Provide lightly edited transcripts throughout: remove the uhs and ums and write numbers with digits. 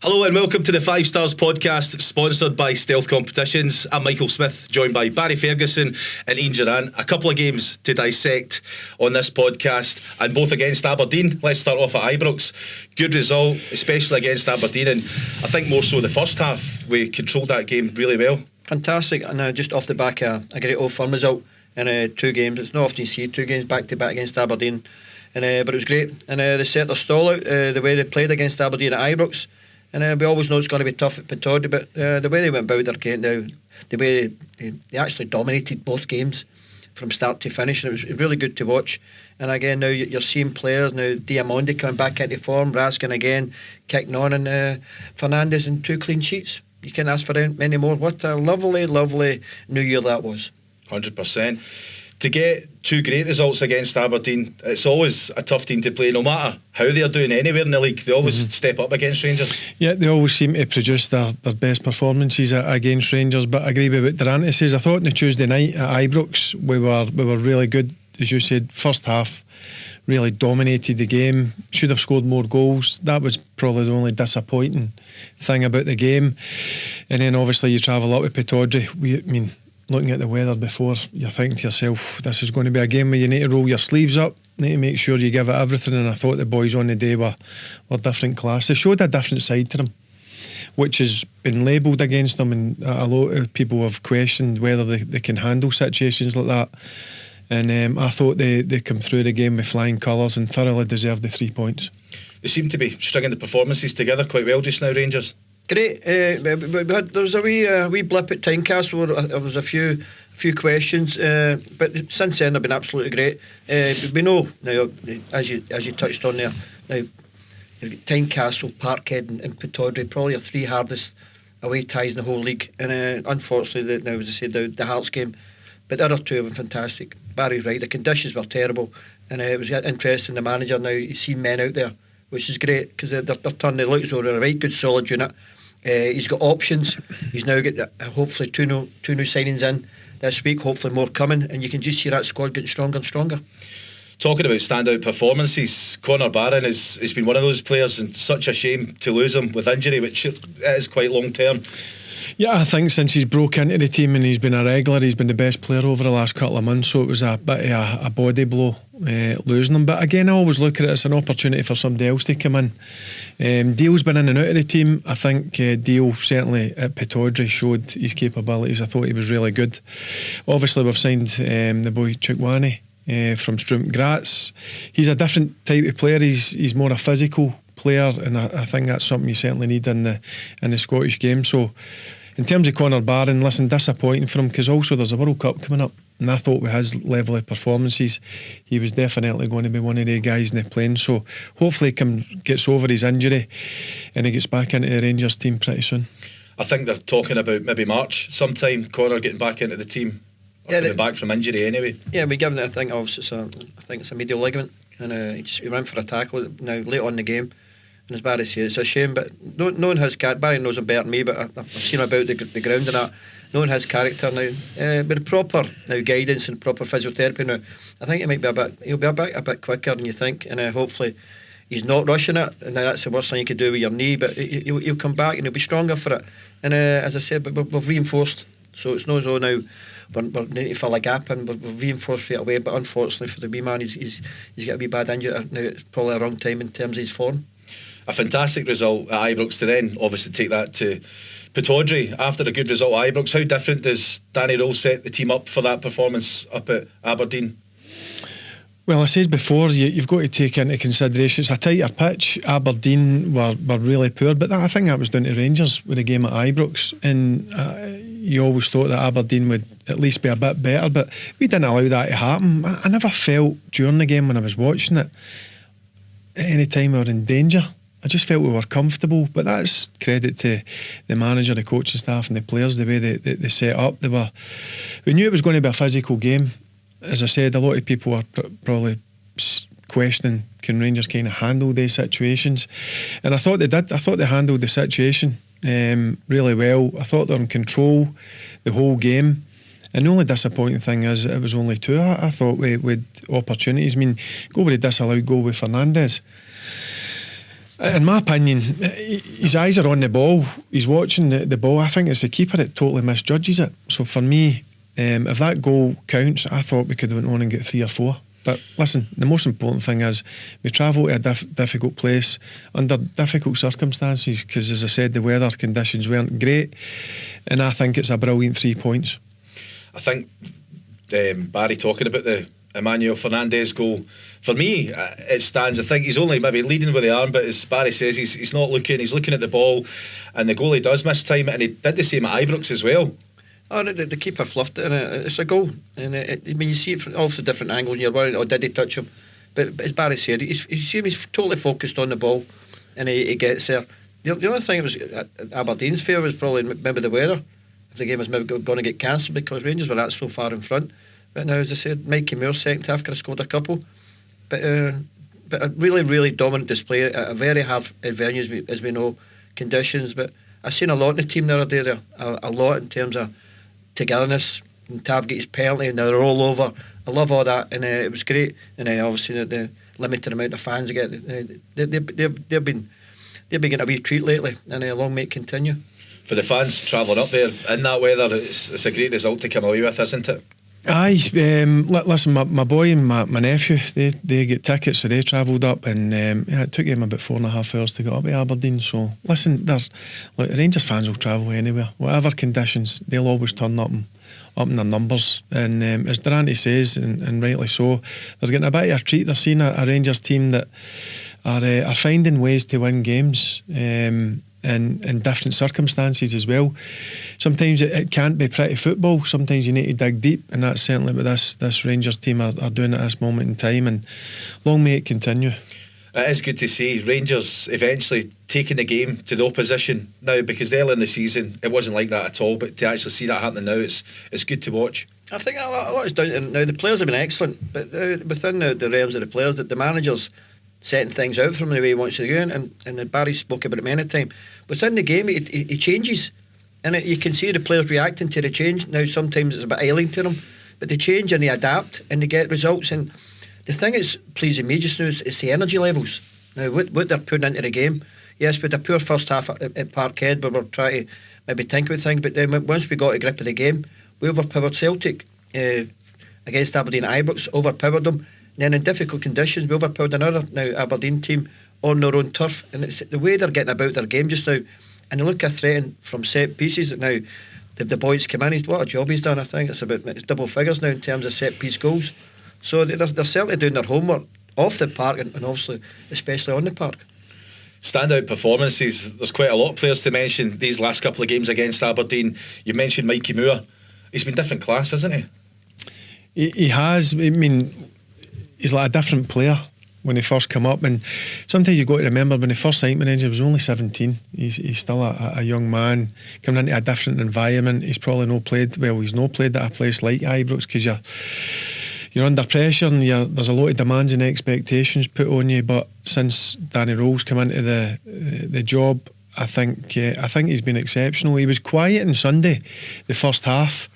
Hello and welcome to the 5 Stars podcast, sponsored by Stealth Competitions. I'm Michael Smith, joined by Barry Ferguson and Ian Durrant. A couple of games to dissect on this podcast, and both against Aberdeen. Let's start off at Ibrox. Good result, especially against Aberdeen, and I think more so the first half. We controlled that game really well. Fantastic, and just off the back of a great Old Firm result in 2 games. It's not often you see 2 games back to back against Aberdeen, but it was great. And they set their stall out the way they played against Aberdeen at Ibrox. And we always know it's going to be tough at Pittodrie, but the way they went about their game now, the way they actually dominated both games from start to finish, and it was really good to watch. And again, now you're seeing players now, Diamondi coming back into form, Raskin again kicking on, and Fernandes in 2 clean sheets. You can't ask for many more. What a lovely, lovely New Year that was. 100%. To get 2 great results against Aberdeen, it's always a tough team to play, no matter how they're doing anywhere in the league. They always step up against Rangers. Yeah, they always seem to produce their best performances against Rangers. But I agree with what Durrant says. I thought on the Tuesday night at Ibrox we were really good. As you said, first half really dominated the game. Should have scored more goals. That was probably the only disappointing thing about the game. And then obviously you travel up to Pittodrie. Looking at the weather before, you're thinking to yourself, this is going to be a game where you need to roll your sleeves up, need to make sure you give it everything. And I thought the boys on the day were different class. They showed a different side to them, which has been labelled against them, and a lot of people have questioned whether they can handle situations like that. And I thought they come through the game with flying colours and thoroughly deserved the 3 points. They seem to be stringing the performances together quite well just now, Rangers. Great. There was a wee blip at Tynecastle where there was a few questions, but since then they've been absolutely great. We know now, as you touched on there, now you've got Tynecastle, Parkhead and Pittodrie, probably your 3 hardest away ties in the whole league. And unfortunately, now as I said, the Hearts game, but the other 2 have been fantastic. Barry's right, the conditions were terrible, and it was interesting. The manager now, he's seen men out there, which is great, because they're turning the lights over. A right good solid unit. He's got options. He's now got hopefully two new signings in this week, hopefully more coming, and you can just see that squad getting stronger and stronger. Talking about standout performances, Conor Barron has been one of those players, and such a shame to lose him with injury, which is quite long term. Yeah, I think since he's broke into the team and he's been a regular, he's been the best player over the last couple of months, so it was a bit of a body blow losing him. But again, I always look at it as an opportunity for somebody else to come in. Deal's been in and out of the team. I think Deal certainly at Pittodrie showed his capabilities. I thought he was really good. Obviously we've signed the boy Chukwani from Strumpf Graz. He's a different type of player. He's more a physical player, and I think that's something you certainly need in the Scottish game. So in terms of Conor Barron, listen, disappointing for him, because also there's a World Cup coming up, and I thought with his level of performances he was definitely going to be one of the guys in the plane. So hopefully he gets over his injury and he gets back into the Rangers team pretty soon. I think they're talking about maybe March sometime, Conor getting back into the team, coming back from injury anyway. Yeah, we given it, I think it's a medial ligament, and he ran for a tackle now late on in the game. And as Barry says, it's a shame, but knowing his character, Barry knows him better than me, but I've seen him about the ground and that, knowing his character now, with proper now guidance and proper physiotherapy now, I think he'll be a bit quicker than you think, and hopefully he's not rushing it, and that's the worst thing you could do with your knee, but he'll come back and he'll be stronger for it. And as I said, but we've reinforced, so it's not as though now we're needing to fill a gap in. We've reinforced straight away, but unfortunately for the wee man, he's got a wee bad injury now. It's probably a wrong time in terms of his form. A fantastic result at Ibrox to then obviously take that to Pittodrie after a good result at Ibrox. How different does Danny Rose set the team up for that performance up at Aberdeen? Well, I said before, you've got to take into consideration it's a tighter pitch. Aberdeen were really poor, but I think that was down to Rangers with the game at Ibrox, and you always thought that Aberdeen would at least be a bit better, but we didn't allow that to happen. I never felt during the game when I was watching it at any time we were in danger. I just felt we were comfortable, but that's credit to the manager, the coaching staff and the players, the way they set up. We knew it was going to be a physical game. As I said, a lot of people were probably questioning, can Rangers kind of handle these situations? And I thought they did. I thought they handled the situation really well. I thought they were in control the whole game. And the only disappointing thing is it was only 2. I thought we had opportunities. I mean, go with the disallowed goal with Fernandes. In my opinion, his eyes are on the ball. He's watching the ball. I think it's the keeper that totally misjudges it. So for me, if that goal counts, I thought we could have went on and get 3 or 4. But listen, the most important thing is we travel to a difficult place under difficult circumstances, because, as I said, the weather conditions weren't great, and I think it's a brilliant 3 points. I think Barry talking about the Emmanuel Fernandez goal, for me it stands. I think he's only maybe leading with the arm, but as Barry says, he's not looking, he's looking at the ball, and the goalie does miss time, and he did the same at Ibrox as well. Oh, the keeper fluffed it, and it's a goal. And I mean, you see it from all the different angles. You're worried, oh, did he touch him? But as Barry said, he's totally focused on the ball, and he gets there. The only thing that was Aberdeen's fear was probably maybe the weather. If the game was maybe going to get cancelled, because Rangers were that so far in front. But now, as I said, Mikey Moore's second half could have scored a couple. But a really, really dominant display at a very hard venue, as we know, conditions. But I've seen a lot in the team the other day there, a lot in terms of togetherness. And Tav get his penalty, and they're all over. I love all that, and it was great. And obviously the limited amount of fans they get, they've been getting a wee treat lately, and long may it continue. For the fans travelling up there in that weather, it's a great result to come away with, isn't it? Aye, listen, my boy and my nephew, they get tickets, so they travelled up, and it took them about 4.5 hours to get up to Aberdeen. So listen, Rangers fans will travel anywhere, whatever conditions, they'll always turn up in their numbers. And as Durrant says, and rightly so, they're getting a bit of a treat. They're seeing a Rangers team that are finding ways to win games. In different circumstances as well. Sometimes it can't be pretty football. Sometimes you need to dig deep, and that's certainly what this Rangers team are doing at this moment in time, and long may it continue. It is good to see Rangers eventually taking the game to the opposition now, because early in the season it wasn't like that at all, but to actually see that happening now, it's good to watch. I think a lot is down to, now the players have been excellent, but within the realms of the players, that the managers setting things out from the way he wants to go, and Barry spoke about it many times. Within the game, he changes, and you can see the players reacting to the change. Now, sometimes it's a bit alien to them, but they change and they adapt and they get results. And the thing that's pleasing me just now is the energy levels. Now, what they're putting into the game. Yes, we had a poor first half at Parkhead, where we're trying to maybe think about things, but then once we got a grip of the game, we overpowered Celtic against Aberdeen at Ibrox, overpowered them. Then in difficult conditions, we overpowered another now Aberdeen team on their own turf, and it's the way they're getting about their game just now. And you look at threaten from set pieces. Now the boys come in. What a job he's done! I think it's double figures now in terms of set piece goals. So they're certainly doing their homework off the park, and obviously especially on the park. Standout performances. There's quite a lot of players to mention these last couple of games against Aberdeen. You mentioned Mikey Moore. He's been different class, hasn't he? He has. I mean, he's like a different player when he first come up, and sometimes you've got to remember when he first signed with Rangers, he was only 17. He's still a young man coming into a different environment. He's probably not played at a place like Ibrox, because you're under pressure, and there's a lot of demands and expectations put on you. But since Danny Rowell's come into the job, I think he's been exceptional. He was quiet on Sunday, the first half,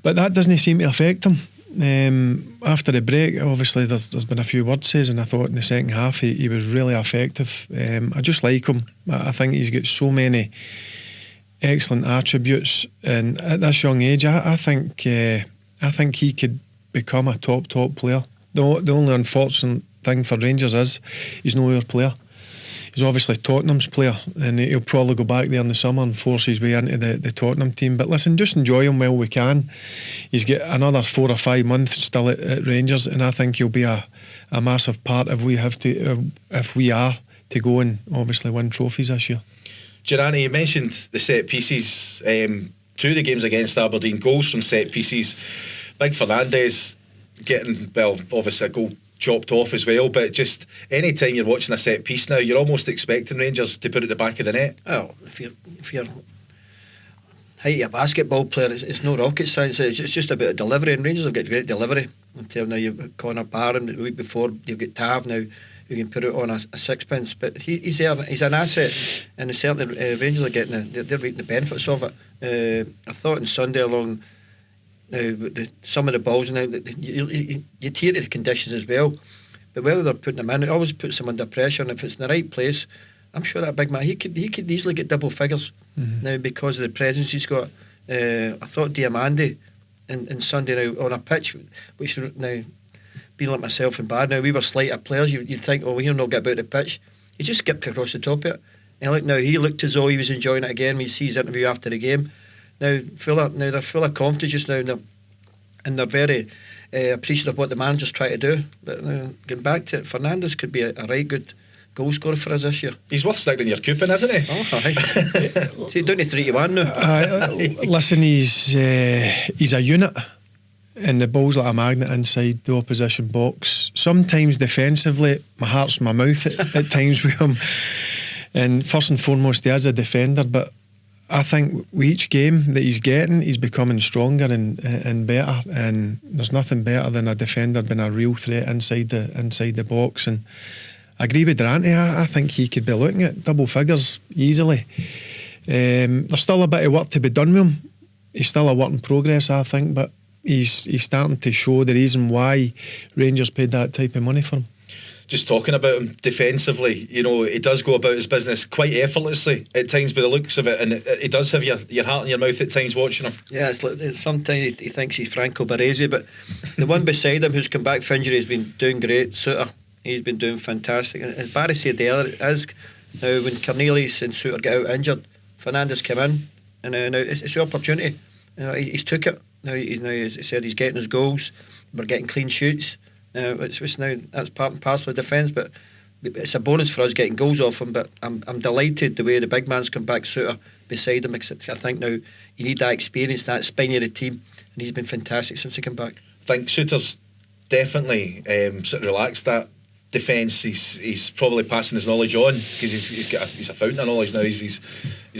but that doesn't seem to affect him. After the break, obviously there's been a few word says, and I thought in the second half he was really effective. I just like him. I think he's got so many excellent attributes, and at this young age, I think he could become a top player. The only unfortunate thing for Rangers is he's no our player. He's obviously Tottenham's player, and he'll probably go back there in the summer and force his way into the Tottenham team. But listen, just enjoy him while we can. He's got another 4 or 5 months still at Rangers, and I think he'll be a massive part if we are to go and obviously win trophies this year. Durrant, you mentioned the set pieces. 2 of the games against Aberdeen, goals from set pieces. Big Fernandez getting, well, obviously a goal chopped off as well, but just any time you're watching a set piece now, you're almost expecting Rangers to put it at the back of the net. Oh, if you're height of a basketball player, it's no rocket science. It's just about delivery, and Rangers have got great delivery. Until now, you've got Connor Barron the week before, you've got Tav now, who can put it on a sixpence. But he's there, he's an asset, and certainly Rangers are getting they're reaping the benefits of it. I thought on Sunday along. Now, some of the balls now, you'd hear the conditions as well, But whether they're putting him in, it always puts him under pressure, and if it's in the right place, I'm sure that big man, he could easily get double figures now because of the presence he's got. I thought Diamandi in Sunday now on a pitch, which now, being like myself and Bad now, we were slighter players. You'd think, oh, he'll not get about the pitch. He just skipped across the top of it. And look, now he looked as though he was enjoying it again when you see his interview after the game. Now they're full of confidence just now, and they're very appreciative of what the manager's trying to do. But getting back to it, Fernandes could be a right good goal scorer for us this year. He's worth sticking in your coupon, isn't he? Oh, aye. See, down to 3-1 now. Listen, he's a unit, and the ball's like a magnet inside the opposition box. Sometimes defensively, my heart's in my mouth at times with him. And first and foremost, he is a defender, but I think with each game that he's getting, he's becoming stronger and better. And there's nothing better than a defender being a real threat inside the box. And I agree with Durrant. I think he could be looking at double figures easily. There's still a bit of work to be done with him. He's still a work in progress, I think, but he's starting to show the reason why Rangers paid that type of money for him. Just talking about him defensively, he does go about his business quite effortlessly at times by the looks of it, and he does have your heart in your mouth at times watching him. Yeah, it's like sometimes he thinks he's Franco Baresi, but the one beside him who's come back from injury has been doing great. Suter, he's been doing fantastic. And as Barry said there, now when Cornelius and Suter get out injured, Fernandes came in, and now it's the opportunity. He's took it. Now, as he said, he's getting his goals. We're getting clean sheets. It's now that's part and parcel of defence, but it's a bonus for us getting goals off him. But I'm delighted the way the big man's come back, Suter beside him. I think now you need that experience, that spine of the team, and he's been fantastic since he came back. I think Suter's definitely sort of relaxed that defence. He's probably passing his knowledge on because he's a fountain of knowledge now. He's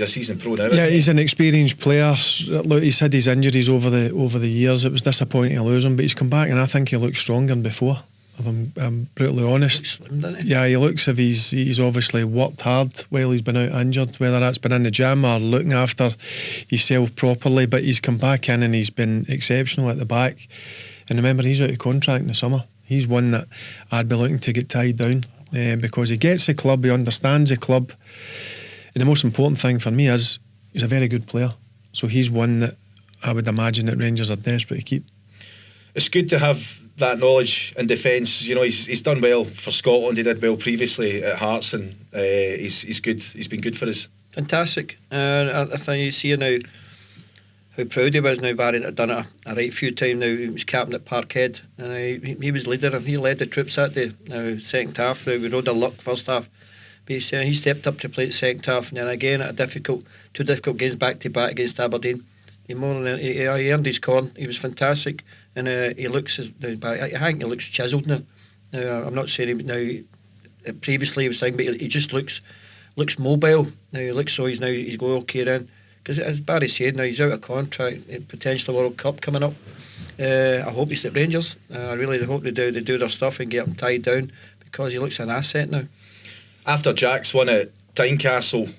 a seasoned pro now. Yeah, he's an experienced player. Look, he's had his injuries over the years. It was disappointing to lose him, but he's come back, and I think he looks stronger than before. If I'm brutally honest. He looks slim, doesn't he? Yeah, he looks as if he's obviously worked hard while he's been out injured, whether that's been in the gym or looking after himself properly. But he's come back in and he's been exceptional at the back. And remember, he's out of contract in the summer. He's one that I'd be looking to get tied down because he gets the club, he understands the club. And the most important thing for me is he's a very good player. So he's one that I would imagine that Rangers are desperate to keep. It's good to have that knowledge in defence. He's done well for Scotland. He did well previously at Hearts, and he's good. He's been good for us. Fantastic. I think you see now how proud he was now. Barry had done it a right few times now. He was captain at Parkhead, and he was leader, and he led the troops that day. Now second half, we rode a luck first half, but he stepped up to play the second half, and then again at two difficult games back to back against Aberdeen. He earned his corn. He was fantastic, and he looks I think he looks chiselled now. I'm not saying him now. Previously he was saying, but he just looks mobile. Now he looks so he's going okay then. Because as Barry said, now he's out of contract, potentially World Cup coming up. I hope he's at Rangers. I really hope they do their stuff and get him tied down because he looks an asset now. After Jack's won at Tynecastle,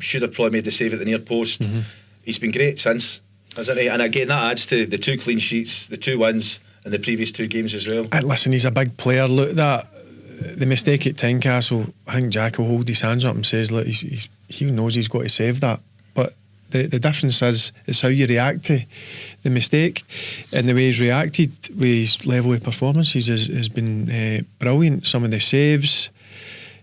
should have probably made the save at the near post. Mm-hmm. He's been great since, hasn't he? And again, that adds to the 2 clean sheets, the 2 wins in the previous 2 games as well. Listen, he's a big player. Look, the mistake at Tynecastle, I think Jack will hold his hands up and says, look, he knows he's got to save that. But the difference is how you react to the mistake, and the way he's reacted with his level of performances has been brilliant. Some of the saves,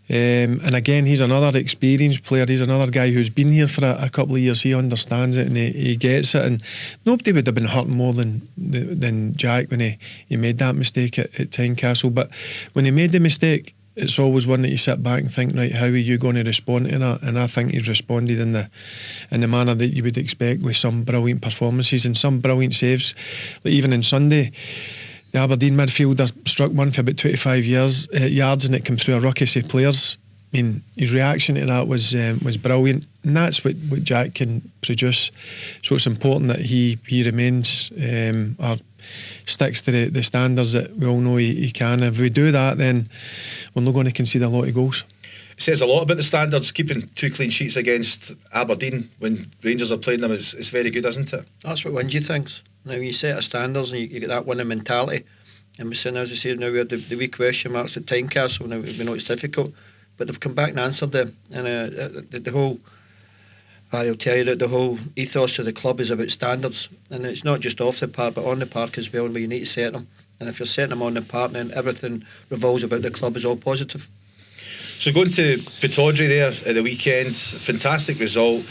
and again, he's another experienced player. He's another guy who's been here for a couple of years. He understands it and he gets it, and nobody would have been hurt more than Jack when he made that mistake at Tynecastle. But when he made the mistake, it's always one that you sit back and think, right, how are you going to respond to that? And I think he's responded in the manner that you would expect, with some brilliant performances and some brilliant saves. Like even on Sunday, the Aberdeen midfielder struck one for about 25 yards, and it came through a ruckus of players. I mean, his reaction to that was brilliant, and that's what Jack can produce. So it's important that he remains or sticks to the standards that we all know he can. If we do that, then we're not going to concede a lot of goals. It says a lot about the standards. Keeping 2 clean sheets against Aberdeen when Rangers are playing them is very good, isn't it? That's what wins you things. Now you set a standards and you get that winning mentality. And we're saying, as I say, now we had the wee question marks at Tynecastle. Now we know it's difficult, but they've come back and answered them. And the whole, I'll tell you that the whole ethos of the club is about standards, and it's not just off the park but on the park as well, where you need to set them. And if you're setting them on the park, then everything revolves about the club is all positive. So going to Pittodrie there at the weekend, fantastic result.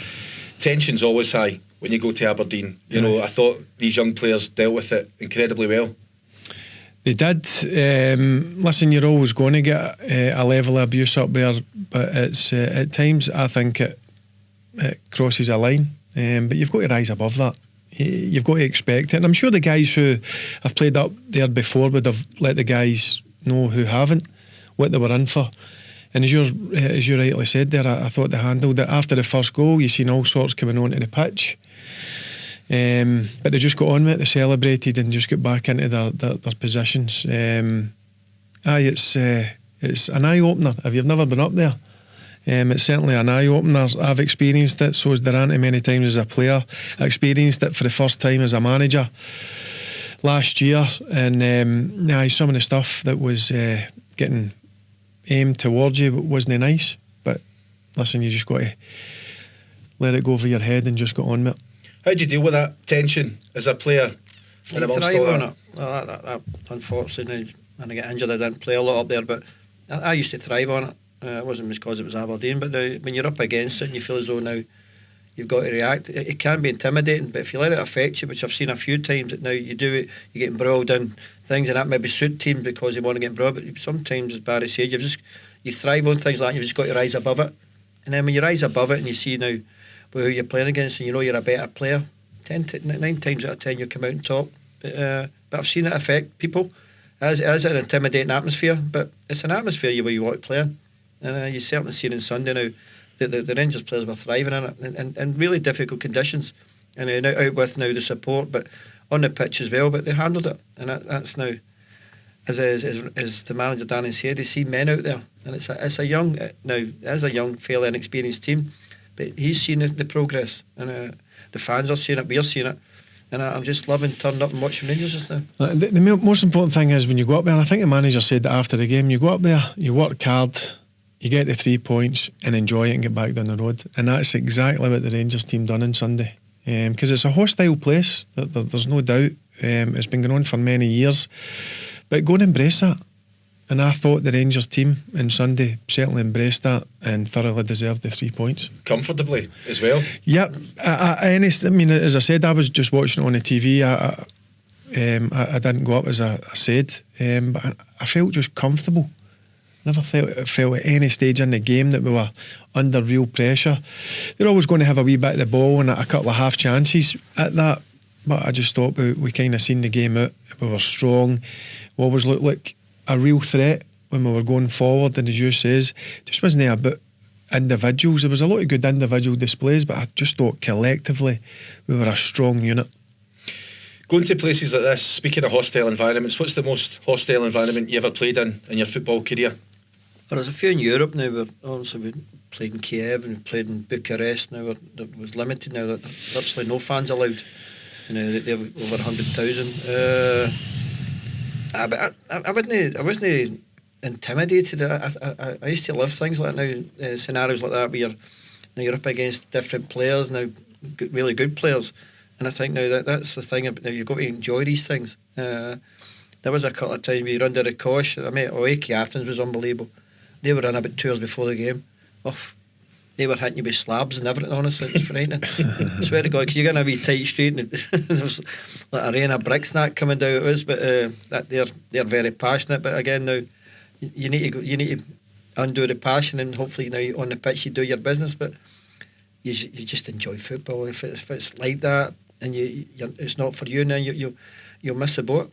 Tension's always high when you go to Aberdeen. You know, I thought these young players dealt with it incredibly well. They did. Listen, you're always going to get a level of abuse up there, but it's at times I think it crosses a line. But you've got to rise above that. You've got to expect it. And I'm sure the guys who have played up there before would have let the guys know who haven't what they were in for. And as you rightly said there, I thought they handled it. After the first goal, you've seen all sorts coming onto the pitch. But they just got on with it, they celebrated and just got back into their positions. It's an eye-opener if you've never been up there. It's certainly an eye-opener. I've experienced it, so has Durrant many times as a player. I experienced it for the first time as a manager last year, and some of the stuff that was getting aimed towards you wasn't nice. But listen, you just got to let it go over your head and just get on with it. How do you deal with that tension as a player? I thrive on it. Well, that, unfortunately, when I get injured, I didn't play a lot up there, but I used to thrive on it. It wasn't because it was Aberdeen, but when you're up against it and you feel as though now you've got to react, it can be intimidating, but if you let it affect you, which I've seen a few times, that now you do it, you're getting embroiled in things, and that maybe suit teams because they want to get embroiled, but sometimes, as Barry said, you thrive on things like that, you've just got to rise above it. And then when you rise above it and you see now who you're playing against and you know you're a better player, 9 times out of 10 you come out on top. But I've seen it affect people. It is an intimidating atmosphere, but it's an atmosphere where you want to play in. And you certainly see it on Sunday now. The Rangers players were thriving in it, in really difficult conditions, and out with now the support, but on the pitch as well. But they handled it, and that's now, as the manager Danny said, they see men out there, and it's a young fairly inexperienced team, but he's seen the progress, and the fans are seeing it, we're seeing it. And I'm just loving turning up and watching Rangers just now. The most important thing is when you go up there, and I think the manager said that after the game, you go up there, you work hard, you get the 3 points and enjoy it and get back down the road. And that's exactly what the Rangers team done on Sunday. Because it's a hostile place, there's no doubt. It's been going on for many years. But go and embrace that. And I thought the Rangers team on Sunday certainly embraced that and thoroughly deserved the 3 points. Comfortably as well? Yep. I mean, as I said, I was just watching it on the TV. I didn't go up, as I said. But I felt just comfortable. Never felt at any stage in the game that we were under real pressure. They're always going to have a wee bit of the ball and a couple of half chances at that, but I just thought we kind of seen the game out. We were strong. We always looked like a real threat when we were going forward, and as you says, just wasn't about individuals. There was a lot of good individual displays, but I just thought collectively we were a strong unit. Going to places like this, speaking of hostile environments, what's the most hostile environment you ever played in your football career? Well, there's a few in Europe now. We played in Kiev and we played in Bucharest. Now it was limited. Now there's virtually no fans allowed. They have over 100,000. But I wasn't intimidated. I used to love things like now, scenarios like that where you're up against different players now, really good players. And I think now that's the thing. Now you've got to enjoy these things. There was a couple of times we were under the cosh. I mean, Oaki Athens was unbelievable. They were in about 2 hours before the game. Oh, they were hitting you with slabs and everything, honestly. It was frightening. I swear to God, because you're going to be tight street and there was like a rain of bricks and that coming down at us, but that they're very passionate. But again, now you need to undo the passion, and hopefully now on the pitch you do your business, but you just enjoy football. If it's like that and it's not for you, then you'll miss the boat.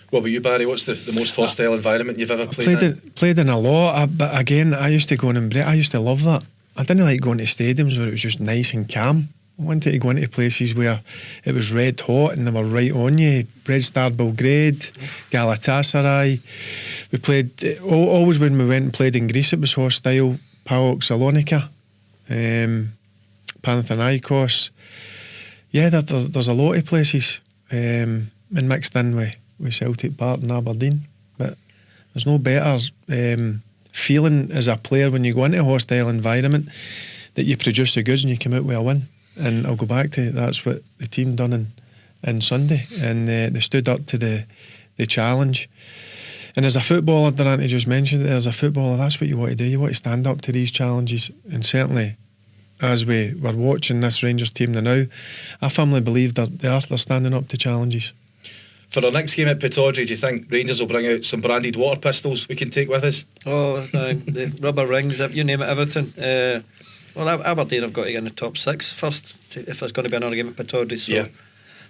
What about you, Barry? What's the most hostile environment you've ever played in? Played in a lot, but again, I used to go and embrace. I used to love that. I didn't like going to stadiums where it was just nice and calm. I wanted to go into places where it was red hot and they were right on you. Red Star Belgrade, Galatasaray. We played always when we went and played in Greece. It was hostile. PAOK Salonika, Panathinaikos. Yeah, there's a lot of places, and mixed in with with Celtic Park in Aberdeen, but there's no better feeling as a player when you go into a hostile environment that you produce the goods and you come out with a win. And I'll go back to that's what the team done in Sunday, and they stood up to the challenge. And as a footballer, Durrant just mentioned it, as a footballer, that's what you want to do. You want to stand up to these challenges. And certainly, as we were watching this Rangers team now, I firmly believe that they're standing up to challenges. For our next game at Pittodrie, do you think Rangers will bring out some branded water pistols we can take with us? Oh, the rubber rings, you name it, everything. Well, Aberdeen have got to get in the top 6 first if there's going to be another game at Pittodrie.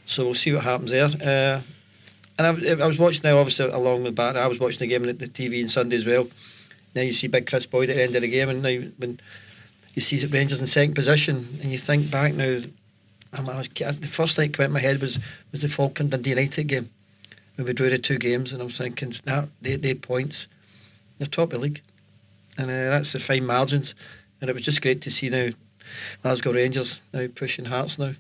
So we'll see what happens there. And I was watching now, obviously, along with that, I was watching the game on the TV on Sunday as well. Now you see big Chris Boyd at the end of the game, and now when you see the Rangers in second position, and you think back now, the first thing that came into my head was the Falkland Dundee United game when we drew the 2 games, and I was thinking, the 8 points, they're top of the league, and that's the fine margins, and it was just great to see now Glasgow Rangers now pushing Hearts now.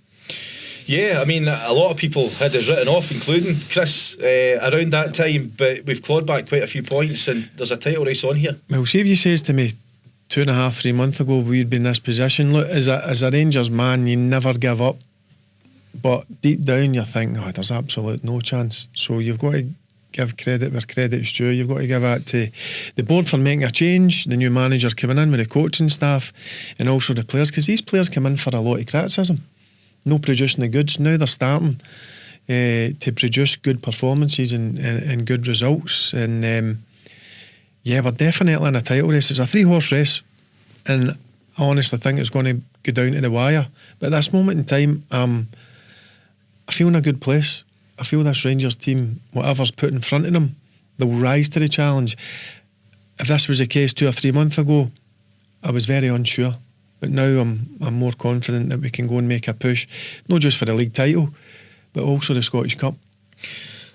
Yeah, I mean, a lot of people had us written off, including Chris, around that time, but we've clawed back quite a few points, and there's a title race on here. Well, see if you says to me 2.5, 3 months ago we'd be in this position. Look, as a Rangers man, you never give up, but deep down you think, there's absolute no chance. So you've got to give credit where credit's due. You've got to give that to the board for making a change, the new manager coming in with the coaching staff, and also the players, because these players come in for a lot of criticism. No producing the goods. Now they're starting to produce good performances and good results. And we're definitely in a title race. It's a 3-horse race, and I honestly think it's going to go down to the wire. But at this moment in time, I feel in a good place. I feel this Rangers team, whatever's put in front of them, they'll rise to the challenge. If this was the case 2 or 3 months ago, I was very unsure. But now I'm more confident that we can go and make a push, not just for the league title, but also the Scottish Cup.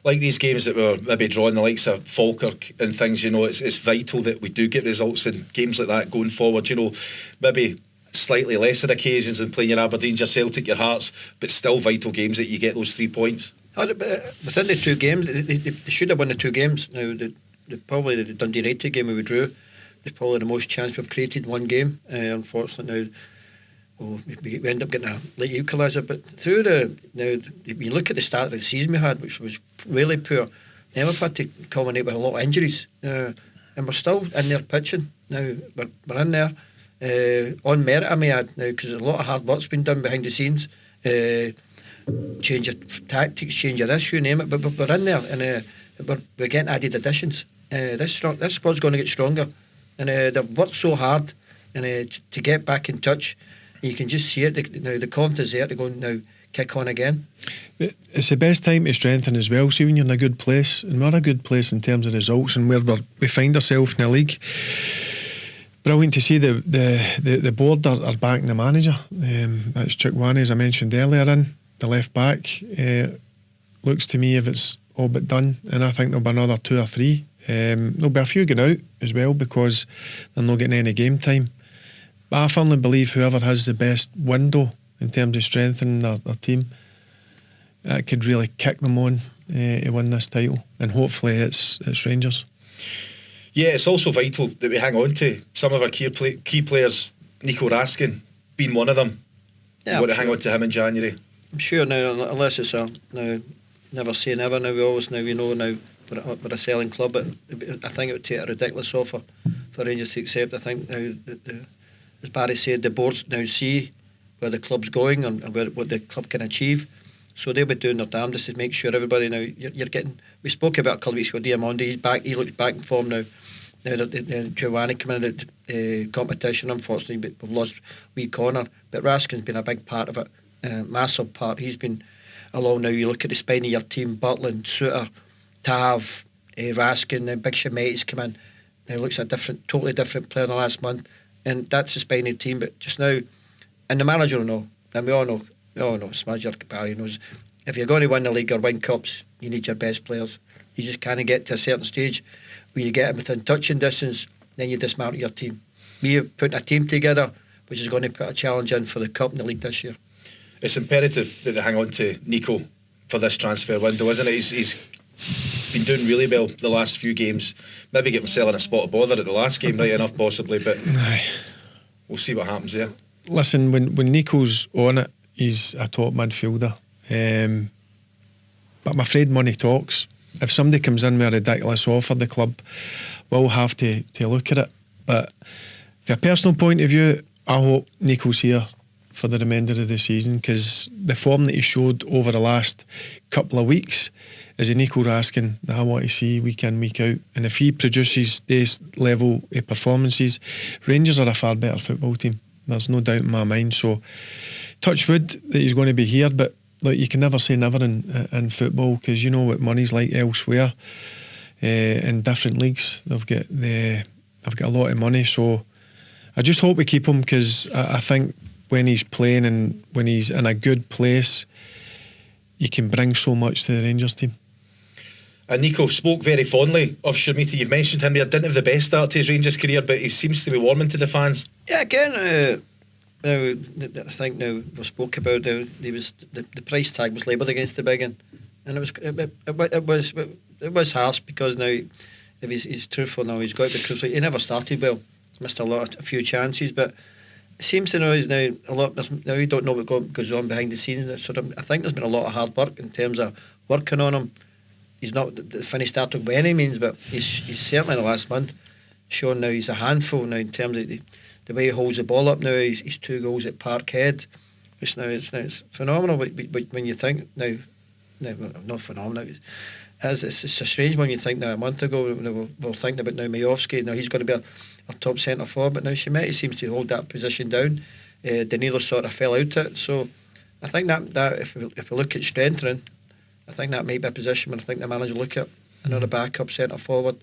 Like these games that we're maybe drawing, the likes of Falkirk and things, it's vital that we do get results in games like that going forward. Maybe slightly lesser occasions than playing your Aberdeen, your Celtic, your Hearts, but still vital games that you get those 3 points. Within the 2 games, they should have won the 2 games. Now, probably the Dundee United game we drew, it's probably the most chance we've created in one game. Unfortunately now, we end up getting a late equaliser. But through when you look at the start of the season we had, which was really poor, then we've had to culminate with a lot of injuries, and we're still in there pitching. Now we're in there on merit, I may add, now, because a lot of hard work's been done behind the scenes. Change your tactics, change your issue, name it. But we're in there, and we're getting added additions. This squad's going to get stronger. And they've worked so hard and to get back in touch. And you can just see it now. The confidence there to go now, kick on again. It's the best time to strengthen as well. See when you're in a good place, and we're in a good place in terms of results and where we find ourselves in the league. Brilliant to see the board are backing the manager. That's Chukwani, as I mentioned earlier, in the left back. Looks to me if it's all but done, and I think there'll be another 2 or 3. There'll be a few going out as well because they're not getting any game time. But I firmly believe whoever has the best window in terms of strengthening their team, that could really kick them on to win this title. And hopefully it's Rangers. Yeah, it's also vital that we hang on to some of our key players. Nico Raskin being one of them. Yeah, we want to hang on to him in January. I'm sure now, unless it's never say never. Now we know now. We're a selling club, but I think it would take a ridiculous offer for Rangers to accept. I think now, as Barry said, the boards now see where the club's going and what the club can achieve. So they'll be doing their damnedest to make sure everybody now you're getting. We spoke about a couple of weeks ago, Diamondi. He's back. He looks back in form now. Now that Giovanni coming in the competition, unfortunately, but we've lost wee Connor. But Raskin's been a big part of it, massive part. He's been along now. You look at the spine of your team: Butland, Suter, Tav, Raskin, then Big Shemaitis come in. Now looks a totally different player than last month, and that's the spine of the team. But just now, and the manager will know, and we all know, Smudger Barry knows, if you're going to win the league or win cups, you need your best players. You just can't get to a certain stage where you get them within touching distance, then you dismantle your team. We are putting a team together which is going to put a challenge in for the cup and the league this year. It's imperative that they hang on to Nico for this transfer window, isn't it? He's been doing really well the last few games. Maybe get himself in a spot of bother at the last game, right enough possibly, but we'll see what happens there. Listen, when Nico's on it, he's a top midfielder. But I'm afraid money talks. If somebody comes in with a ridiculous offer, the club will have to look at it. But from a personal point of view, I hope Nico's here for the remainder of the season, because the form that he showed over the last couple of weeks is a Nico Raskin that I want to see week in, week out. And if he produces this level of performances, Rangers are a far better football team. There's no doubt in my mind. So touch wood that he's going to be here, but look, you can never say never in football, because you know what money's like elsewhere in different leagues. They've got a lot of money. So I just hope we keep him, because I think when he's playing and when he's in a good place, he can bring so much to the Rangers team. And Nico spoke very fondly of Shamita. You've mentioned him. He didn't have the best start to his Rangers career, but he seems to be warming to the fans. Yeah, again, I think now we spoke about how the price tag was labelled against the big one, and it was harsh, because now if he's truthful now, he's got to be truthful. He never started well. He's missed a few chances, but it seems to know he's now a lot. Now we don't know what goes on behind the scenes. So I think there's been a lot of hard work in terms of working on him. He's not the finished article by any means, but he's certainly in the last month shown now he's a handful now in terms of the way he holds the ball up now. He's 2 goals at Parkhead, which now it's phenomenal. But when you think now, not phenomenal. It's a strange one. You think now a month ago we're thinking about now Majovsky. Now he's going to be a top centre forward, but now Shameti seems to hold that position down. Danilo sort of fell out it. So I think that if we look at strengthening, I think that might be a position where I think the manager will look at another backup centre forward.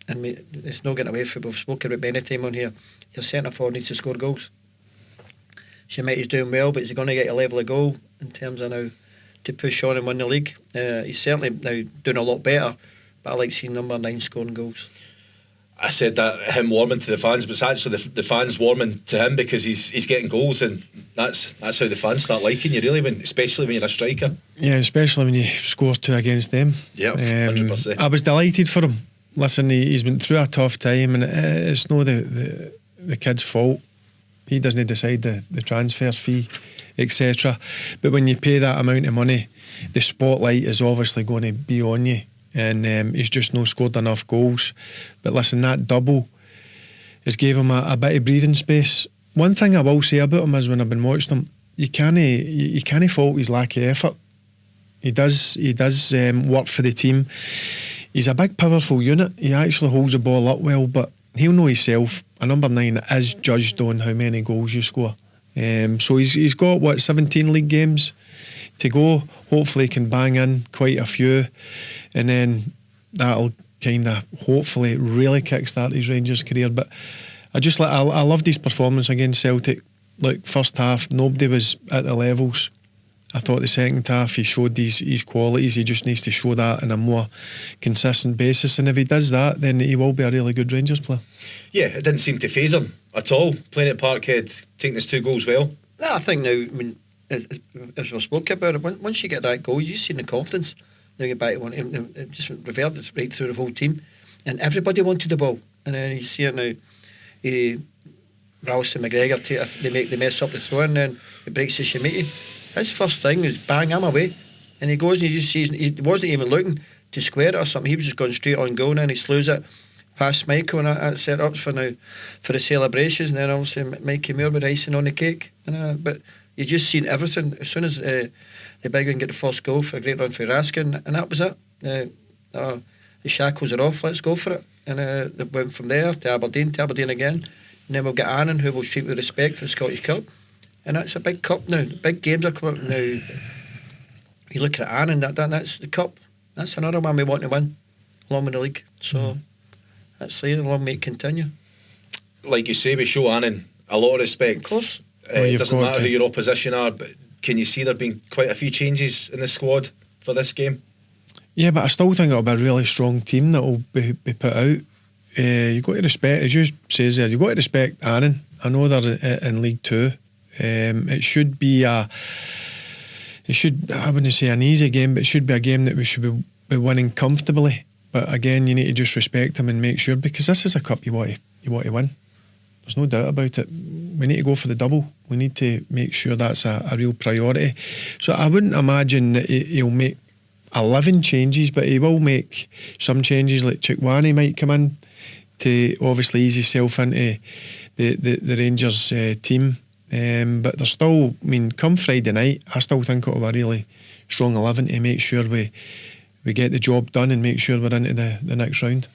And it's not getting away from it. We've spoken about many times on here. Your centre forward needs to score goals. Shameti's doing well, but is he going to get a level of goal in terms of now to push on and win the league? He's certainly now doing a lot better, but I like seeing number 9 scoring goals. I said that him warming to the fans, but it's actually the fans warming to him, because he's getting goals, and that's how the fans start liking you, really, especially when you're a striker. Yeah, especially when you score 2 against them. Yeah, 100%. I was delighted for him. Listen, he's been through a tough time, and it's no the kid's fault. He doesn't decide the transfer fee, etc. But when you pay that amount of money, the spotlight is obviously going to be on you. And he's just not scored enough goals. But listen, that double has gave him a bit of breathing space. One thing I will say about him is, when I've been watching him, you can't fault his lack of effort. He does work for the team. He's a big, powerful unit. He actually holds the ball up well, but he'll know himself. A number 9 is judged on how many goals you score. So he's got 17 league games to go. Hopefully he can bang in quite a few, and then that'll kind of hopefully really kickstart his Rangers career. But I loved his performance against Celtic. Like, first half nobody was at the levels. I thought the second half he showed his qualities. He just needs to show that on a more consistent basis, and if he does that, then he will be a really good Rangers player. Yeah, it didn't seem to faze him at all, playing at Parkhead, taking his 2 goals well. No, I think now, I mean, as we spoke about it, once you get that goal, you see the confidence. Now get back to one, it just reverberated right through the whole team, and everybody wanted the ball. And then you see it now. Ralston McGregor they mess up the throw, and then it breaks to Shamiti. His first thing is bang, I'm away, and he goes and he just sees he wasn't even looking to square it or something. He was just going straight on goal, and then he slews it past Michael, and that set up for the celebrations. And then obviously Mikey Moore with icing on the cake. But you just seen everything as soon as the big one get the first goal for a great run for Raskin, and that was it. The shackles are off. Let's go for it. And they went from there to Aberdeen again, and then we'll get Annan, who will treat with respect for the Scottish Cup. And that's a big cup now. The big games are coming up now. You look at Annan, that's the cup. That's another one we want to win, along with the league. So that's the long may it continue. Like you say, we show Annan a lot of respect. Of course. It doesn't matter who your opposition are, but can you see there being quite a few changes in the squad for this game? Yeah, but I still think it'll be a really strong team that will be put out. You've got to respect, as you say there, you've got to respect Annan. I know they're in League 2. It should be I wouldn't say an easy game, but it should be a game that we should be with winning comfortably. But again, you need to just respect him and make sure, because this is a cup you want to win. There's no doubt about it. We need to go for the double. We need to make sure that's a real priority. So I wouldn't imagine that he'll make 11 changes, but he will make some changes, like Chikwani might come in to obviously ease himself into the Rangers team. But there's still, I mean, come Friday night, I still think it'll be a really strong 11 to make sure we get the job done and make sure we're into the next round.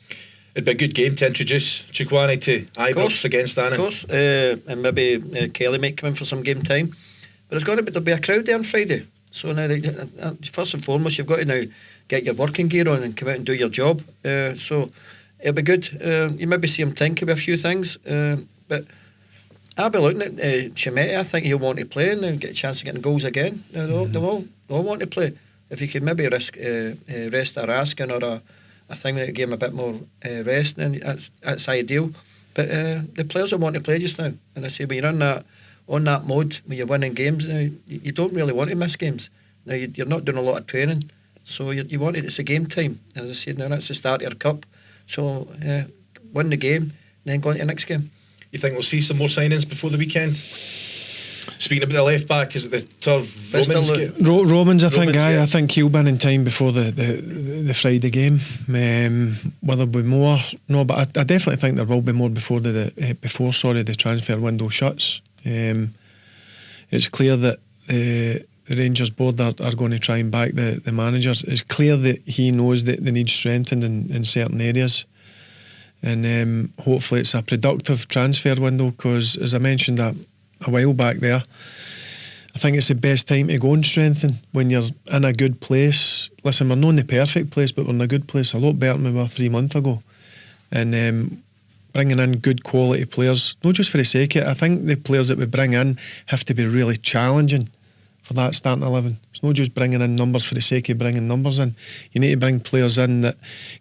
It'd be a good game to introduce Chikwani to Ibrox against Annan. Of course, and maybe Kelly might come in for some game time. But there'll be a crowd there on Friday. So now, first and foremost, you've got to now get your working gear on and come out and do your job. So it'll be good. You maybe see him think about a few things. But I'll be looking at Chimete. I think he'll want to play and get a chance of getting goals again. They'll all want to play. If you could maybe rest a Raskin or a thing that gave him a bit more rest, then that's ideal. But the players will want to play just now. And I say, when you're on that mode, when you're winning games, now you don't really want to miss games. Now you're not doing a lot of training, so you want it. It's a game time. And as I said, now that's the start of your cup. So win the game, then go on to the next game. You think we'll see some more signings before the weekend? Speaking about the left back, is it the Romans? Romans, I think. Yeah. I think he'll be in time before the Friday game. Whether there'll be more, no, but I definitely think there will be more before the transfer window shuts. It's clear that the Rangers board are going to try and back the managers. It's clear that he knows that they need strengthened in certain areas. And hopefully it's a productive transfer window, because as I mentioned a while back there, I think it's the best time to go and strengthen when you're in a good place. Listen, we're not in the perfect place, but we're in a good place, a lot better than we were 3 months ago. And bringing in good quality players, not just for the sake of it. I think the players that we bring in have to be really challenging for that starting 11. It's not just bringing in numbers for the sake of bringing numbers in. You need to bring players in that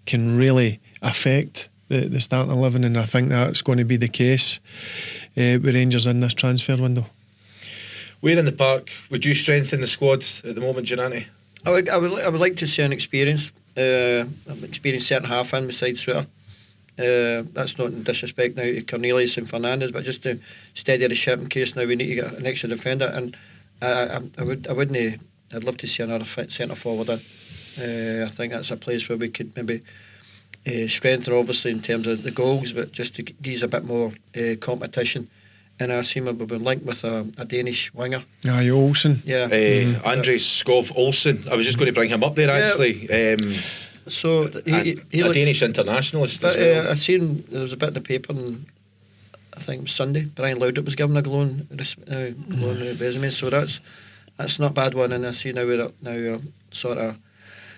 can really affect the starting 11, and I think that's going to be the case with Rangers in this transfer window. Where in the park would you strengthen the squad at the moment, Giananti? I would like to see an experienced centre half in besides Suter. That's not in disrespect now to Cornelius and Fernandes, but just to steady the ship in case now we need to get an extra defender. And I'd love to see another centre forward in. I think that's a place where we could maybe strengthen, obviously, in terms of the goals, but just to give a bit more competition. And I see we've been linked with a Danish winger. Olsen. Yeah. Andres Skov Olsen. I was just going to bring him up there, actually. So he a Danish internationalist as but, well. I seen there was a bit in the paper, and I think it was Sunday, Brian Laudrup was given a glowing resume, so that's not a bad one. And I see now we're sort of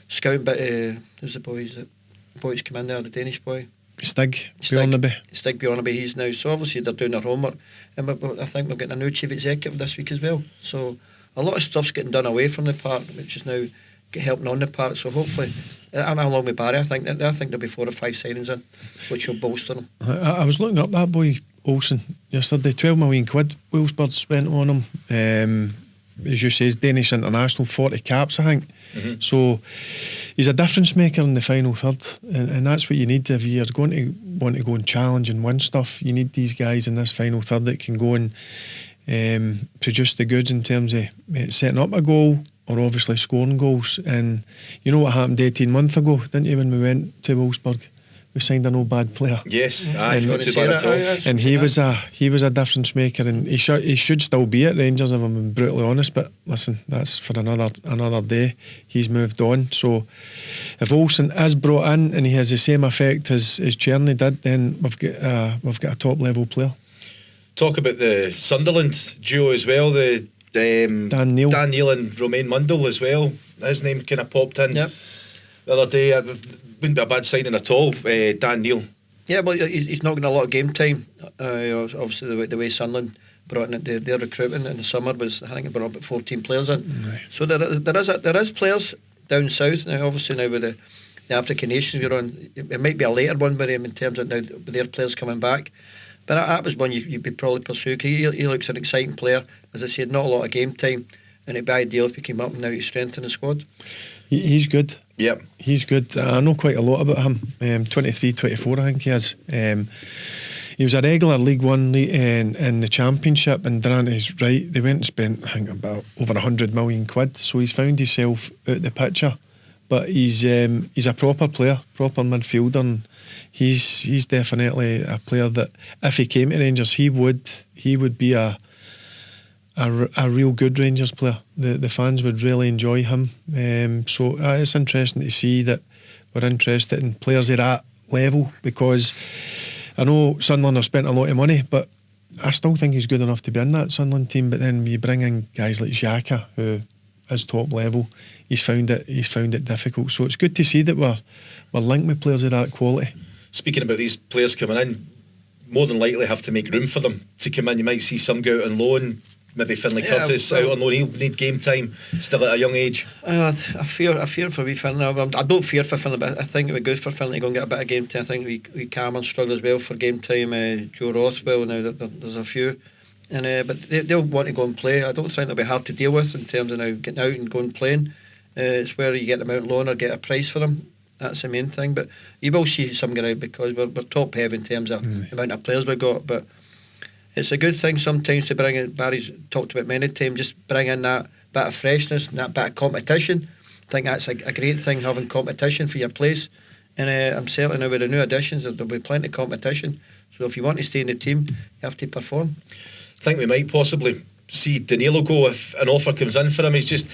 scouting, but there's the boys come in there, the Danish boy. Stig Bjornaby. Stig Bjornaby, he's now, so obviously they're doing their homework, and I think we're getting a new chief executive this week as well, so a lot of stuff's getting done away from the park, which is now helping on the park, so hopefully I'm along with Barry. I think there'll be 4 or 5 signings in, which will bolster them. I was looking up that boy Olsen yesterday. 12 million quid Wolfsburg spent on him. As you say, he's Danish international, 40 caps, I think. Mm-hmm. So he's a difference maker in the final third, and that's what you need if you're going to want to go and challenge and win stuff. You need these guys in this final third that can go and produce the goods in terms of setting up a goal or obviously scoring goals. And you know what happened 18 months ago, didn't you, when we went to Wolfsburg? We signed a no bad player. Yes, and not too bad at all. And he was a difference maker, and he should still be at Rangers if I'm being brutally honest. But listen, that's for another day. He's moved on. So if Olsen is brought in and he has the same effect as Czerny did, then we've got a top level player. Talk about the Sunderland duo as well. The Dan Neil and Romain Mundell as well. His name kind of popped in the other day. Wouldn't be a bad signing at all, Dan Neil. Yeah, well, he's not getting a lot of game time. Obviously, the way Sunderland brought in their recruitment in the summer was, I think it brought about 14 players in. Right. So there is players down south now. Obviously now with the African nations you're on, it might be a later one with him in terms of now with their players coming back. But that was one you'd be probably pursue. He looks an exciting player. As I said, not a lot of game time, and it'd be ideal if he came up and now to strengthen the squad. He's good. Yep. He's good. I know quite a lot about him. 23, 24 I think he is. He was a regular League One in the Championship, and Durrant is right. They went and spent, I think, about over 100 million quid. So he's found himself out the picture. But he's a proper player, proper midfielder, and he's definitely a player that if he came to Rangers, he would be a real good Rangers player. The fans would really enjoy him. So it's interesting to see that we're interested in players at that level, because I know Sunderland have spent a lot of money, but I still think he's good enough to be in that Sunderland team. But then you bring in guys like Xhaka, who is top level. He's found it difficult. So it's good to see that we're linked with players of that quality. Speaking about these players coming in, more than likely have to make room for them to come in. You might see some go out on loan. Maybe Finlay Curtis out on loan. He'll need game time still at a young age. I fear for wee Finlay. I don't fear for Finlay, but I think it would be good for Finlay to go and get a bit of game time. I think we Cameron struggled as well for game time. Joe Rothwell, now there's a few. But they'll want to go and play. I don't think they'll be hard to deal with in terms of now getting out and going and playing. It's where you get them out on loan or get a price for them. That's the main thing. But you will see some get out, because we're top heavy in terms of the amount of players we've got. But it's a good thing sometimes to bring in, Barry's talked about many times, just bring in that bit of freshness and that bit of competition. I think that's a great thing, having competition for your place. And I'm certain now with the new additions there'll be plenty of competition. So if you want to stay in the team, you have to perform. I think we might possibly see Danilo go if an offer comes in for him. He's just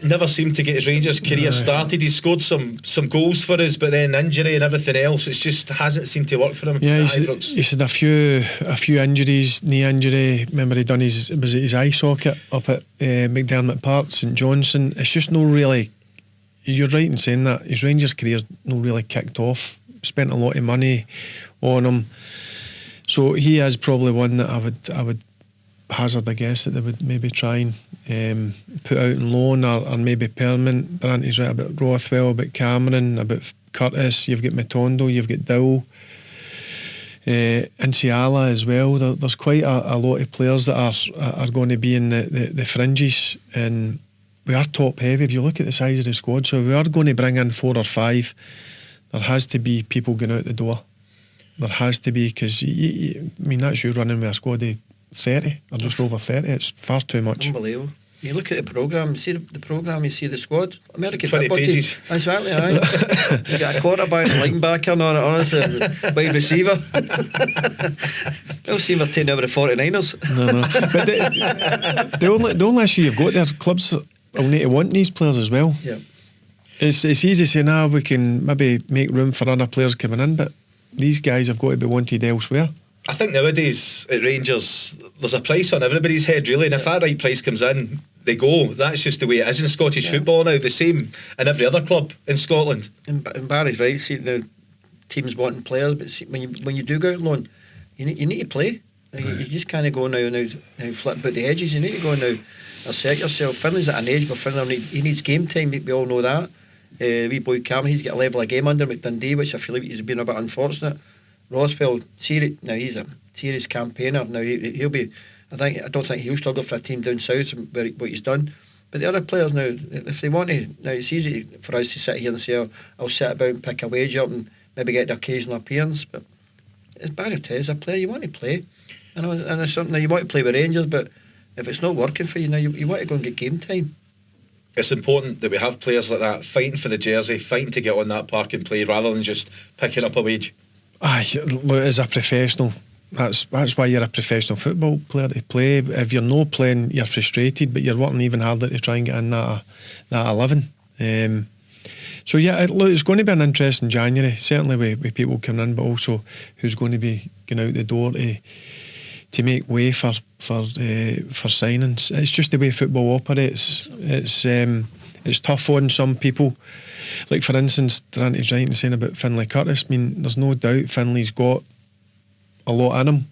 never seemed to get his Rangers career started. He's scored some goals for us, but then injury and everything else, it's just hasn't seemed to work for him. Yeah, he's had a few injuries, knee injury. Remember he done his eye socket up at McDermott Park, St Johnstone. It's just no really. You're right in saying that his Rangers career's no really kicked off. Spent a lot of money on him, so he is probably one that I would hazard a guess that they would maybe try and put out on loan or maybe permanent. Durrant is right about Rothwell, about Cameron, about Curtis. You've got Matondo, you've got Dowell, Inciala as well. There's quite a lot of players that are going to be in the fringes, and we are top heavy if you look at the size of the squad. So if we are going to bring in 4 or 5, there has to be people going out the door. There has to be, because that's you running with a squad of 30 or just over 30. It's far too much. Unbelievable. You look at the programme, you see the programme, you see the squad. American 20 football pages. team. Exactly, aye. You got a quarterback, linebacker, and on it, wide receiver. They'll see we're taking over the 49ers. No. But the only issue you've got there, clubs will need to want these players as well. Yeah. It's easy to say, we can maybe make room for other players coming in, but these guys have got to be wanted elsewhere. I think nowadays at Rangers there's a price on everybody's head, really, and if that right price comes in, they go. That's just the way it is in Scottish football now. The same in every other club in Scotland. And Barry's right. See, the teams wanting players, but see, when you do go out on loan, you need to play. You just can't go now flip about the edges. You need to go now assert yourself. Finley's at an age where Finley he needs game time. We all know that. Wee boy Cameron, he's got a level of game under him at Dundee, which I feel like he's been a bit unfortunate. Rothwell, now he's a serious campaigner. Now he'll be. I don't think he'll struggle for a team down south what he's done. But the other players now, if they want to, now it's easy for us to sit here and say, I'll sit about and pick a wage up and maybe get the occasional appearance. But as Barry says, a player you want to play, and it's something that you want to play with Rangers. But if it's not working for you now, you want to go and get game time. It's important that we have players like that fighting for the jersey, fighting to get on that park and play, rather than just picking up a wage. Aye, look, as a professional, that's why you're a professional football player, to play. If you're not playing, you're frustrated, but you're working even harder to try and get in that 11. So look, it's going to be an interesting January, certainly with people coming in, but also who's going to be going out the door to make way for signings. It's just the way football operates. It's tough on some people. Like, for instance, Durrant is right in saying about Finlay Curtis. I mean, there's no doubt Finlay's got a lot in him,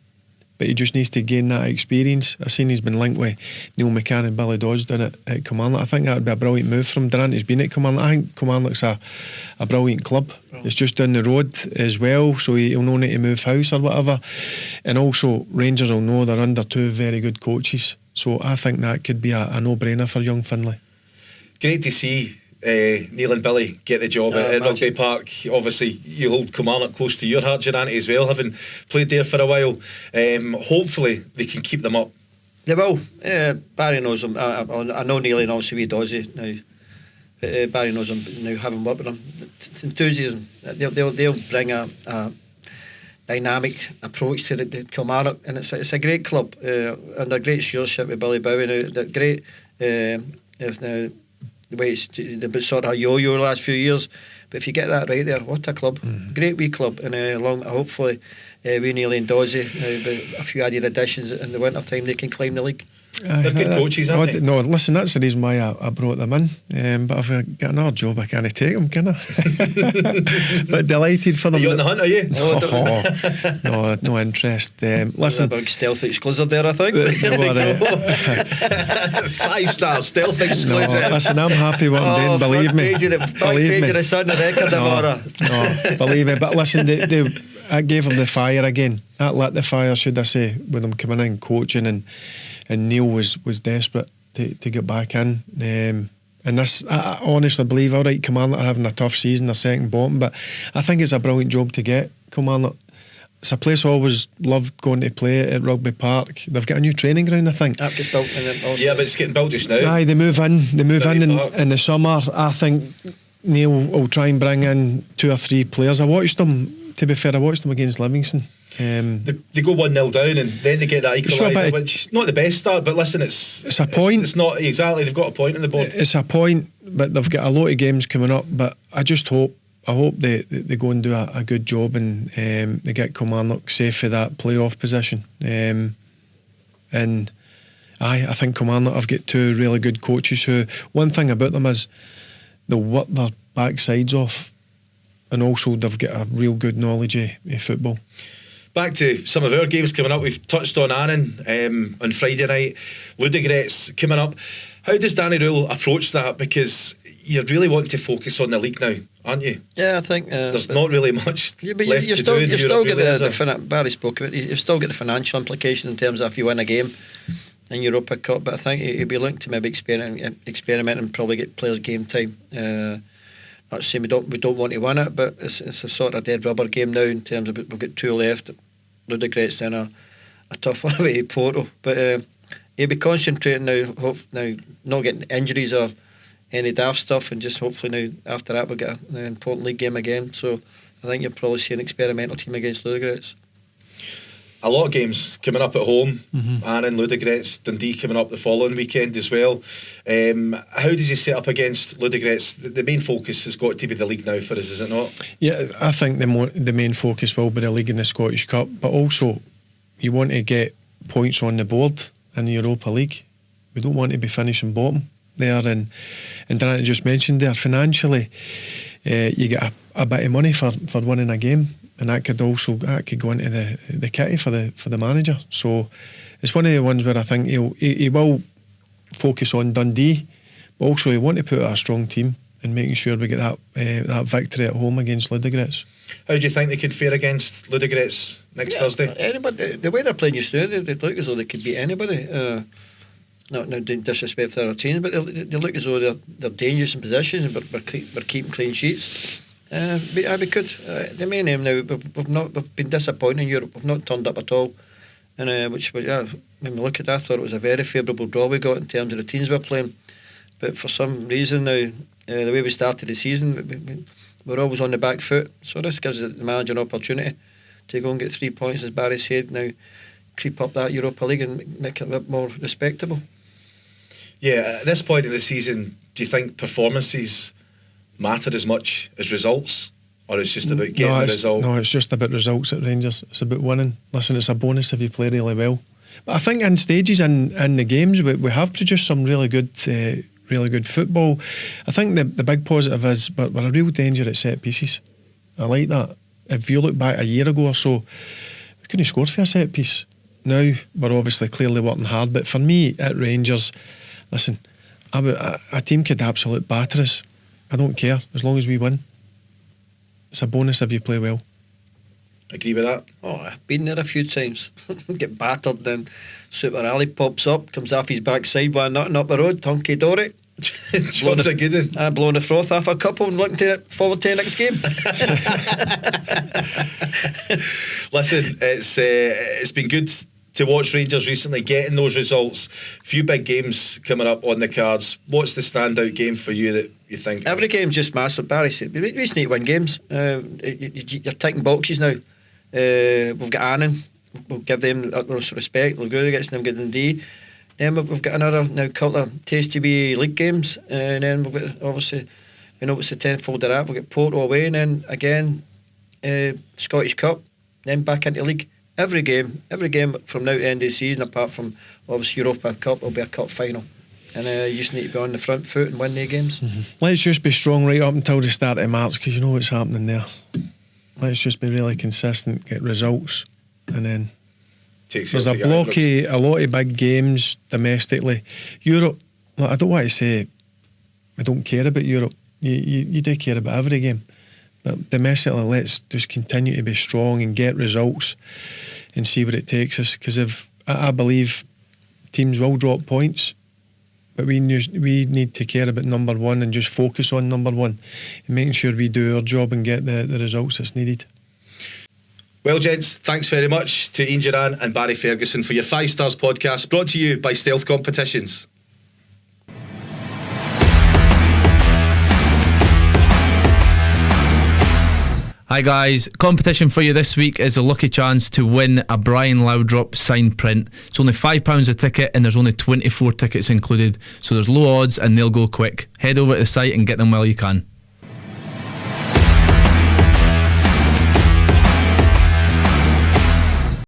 but he just needs to gain that experience. I've seen he's been linked with Neil McCann and Billy Dodds down at Kilmarnock. I think that would be a brilliant move from Durrant. He's been at Kilmarnock. I think Kilmarnock's a brilliant club. It's just down the road as well, so he'll no need to move house or whatever. And also, Rangers will know they're under 2 very good coaches, so I think that could be a no-brainer for young Finlay. Great to see Neil and Billy get the job at Rugby Park. Obviously, you hold Kilmarnock close to your heart, Durrant, as well, having played there for a while. Hopefully, they can keep them up. They will. Barry knows them. I know Neil and obviously he does it now. Barry knows them now, having worked with them. Enthusiasm. They'll bring a dynamic approach to the Kilmarnock, and it's a great club under great stewardship with Billy Bowie. Now, they're great. If now the way it's the sort of yo-yo the last few years, but if you get that right there, what a club! Great wee club, and hopefully we Neil and Dozzy, with a few added additions in the winter time, they can climb the league. They're good coaches, aren't they? No, listen, that's the reason why I brought them in. But if I get another job, I can't take them, can I? But delighted for them. Are you on the hunt, are you? No interest. Listen, a big stealth exclusive there, I think. 5-star stealth exclusive. No, listen, I'm happy what I'm doing. Believe me. Believe me. The Sun of record tomorrow. No, believe me. But listen, I gave them the fire again. That lit the fire, should I say, with them coming in coaching, and Neil was desperate to get back in. And this, I honestly believe, all right, Kilmarnock are having a tough season, they're second bottom, but I think it's a brilliant job to get Kilmarnock. It's a place I always loved going to play at Rugby Park. They've got a new training ground, I think. That gets built, and yeah, but it's getting built just now. Aye, they move in in the summer. I think Neil will try and bring in 2 or 3 players. To be fair, I watched them against Livingston. They go 1-0 down, and then they get that equaliser, which not the best start, but listen, it's a point. It's not exactly, they've got a point on the board. It's a point, but they've got a lot of games coming up. But I hope they go and do a good job, and they get Kilmarnock safe for that playoff position. And I think Kilmarnock have got 2 really good coaches who, one thing about them is they'll work their backsides off, and also they've got a real good knowledge of football. Back to some of our games coming up. We've touched on Annan on Friday night. Ludogorets coming up. How does Danny Rule approach that? Because you're really wanting to focus on the league now, aren't you? Yeah, I think there's not really much but left you to do in You've Europe, still really, got the Barry spoke about it. You've still got the financial implication in terms of if you win a game in Europa Cup. But I think he'd be looking to maybe experiment and probably get players game time. Not saying we don't want to win it, but it's a sort of dead rubber game now in terms of we've got 2 left. Ludogorets then a tough one away to Porto, but he'll be concentrating now, not getting injuries or any daft stuff, and just hopefully now after that we'll get an important league game again. So I think you'll probably see an experimental team against Ludogorets. A lot of games coming up at home. Annan, Ludogorets, Dundee coming up the following weekend as well. How does he set up against Ludogorets? The main focus has got to be the league now for us, is it not? Yeah, I think the main focus will be the league and the Scottish Cup, but also you want to get points on the board in the Europa League. We don't want to be finishing bottom there, and Durrant just mentioned there, financially you get a bit of money for winning a game. And that could go into the kitty for the manager. So it's one of the ones where I think he will focus on Dundee, but also he want to put out a strong team and making sure we get that victory at home against Ludogorets. How do you think they could fare against Ludogorets next Thursday? Anybody, the way they're playing just now, they look as though they could beat anybody. Not doing disrespect to their teams, but they look as though they're dangerous in positions, but we're keeping clean sheets. We could. The main name now. We've been disappointed in Europe. We've not turned up at all, and when we look at that, I thought it was a very favourable draw we got in terms of the teams we're playing. But for some reason now, the way we started the season, we're always on the back foot. So this gives the manager an opportunity to go and get 3 points, as Barry said. Now creep up that Europa League and make it a bit more respectable. Yeah, at this point of the season, do you think performances matter as much as results, or it's just about getting the result? No, it's just about results at Rangers. It's about winning. Listen, it's a bonus if you play really well. But I think in stages in the games we have produced some really good football. I think the big positive is we're a real danger at set pieces. I like that. If you look back a year ago or so, we couldn't have scored for a set piece. Now we're obviously clearly working hard, but for me at Rangers, listen, a team could absolutely batter us. I don't care, as long as we win. It's a bonus if you play well. Agree with that? Oh, I've been there a few times. Get battered, then Super Ali pops up, comes off his backside while nothing up the road, hunky dory. Job's a good one. I'm blowing the froth off a couple and looking forward to the next game. Listen, it's been good to watch Rangers recently, getting those results. Few big games coming up on the cards. What's the standout game for you that you think? Every game's just massive. Barry said we just need to win games. You're ticking boxes now. We've got Annan. We'll give them utmost respect. They'll go against them, get them D. Then we've got another now couple of tasty wee league games, and then we've got, obviously, we know it's the 10th fold of that. We've got Porto away, and then again Scottish Cup, then back into league. Every game from now to the end of the season, apart from obviously Europa Cup, will be a cup final, and you just need to be on the front foot and win the games. Let's just be strong right up until the start of March, because you know what's happening there. Let's just be really consistent, get results, and then there's a lot of big games domestically. Europe, look, I don't want to say I don't care about Europe. You do care about every game, but domestically, let's just continue to be strong and get results and see where it takes us. Because if I believe teams will drop points, but we need to care about number one and just focus on number one and making sure we do our job and get the results that's needed. Well, gents, thanks very much to Ian Durrant and Barry Ferguson for your 5 Stars podcast, brought to you by Stealth Competitions. Hi guys, competition for you this week is a lucky chance to win a Brian Laudrup signed print. It's only £5 a ticket and there's only 24 tickets included, so there's low odds and they'll go quick. Head over to the site and get them while you can.